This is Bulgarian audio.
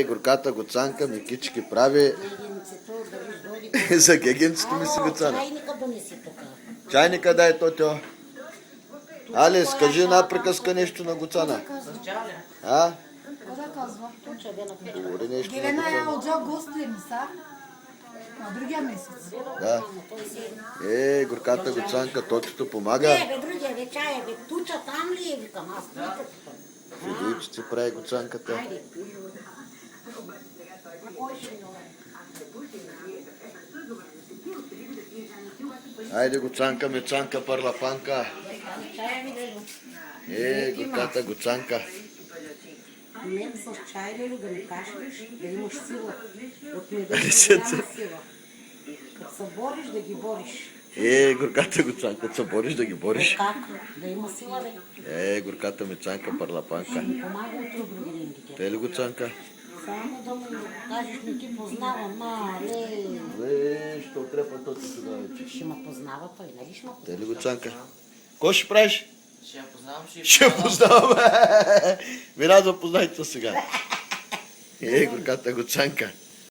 Горката Гоцанка ми кички прави. За гегенцето ми си Гоцана. Чайника донеси тук. Чайника дай тотя. Али, скажи една приказка нещо на Гоцана. А? Какво да казва? Говори нещо на Гелена я Гоцана. отжал гости ли са? На другия месец. Да. Горката Гоцанка, тотито помага. Не, бе, другия, бе, чая, бе, туча там ли е, викам, аз питам. Види, че си прави Гоцанката. Хайде. Айде Гоцанка, мечанка, парлапанка. Чая ми да Горката Гоцанка. мен с чай ли да ми кашлиш, да имаш сила. От меда Алисица. няма сила. Като се бориш, да ги бориш. Горката Гоцанка, се бориш да ги бориш. Как? Да има сила, бе. Горката мечанка, парлапанка. Ми помага от други денките. Те ли Гоцанка? Само да му кажеш, не ти познавам, мале. Що трепа тотито да вече. Ще ме познава той, нали ще ме Те ли познава? Гоцанка? Ко ще правиш? Ще я познавам, Ще познаваме. Мира, запознайте се сега. Горката Гоцанка.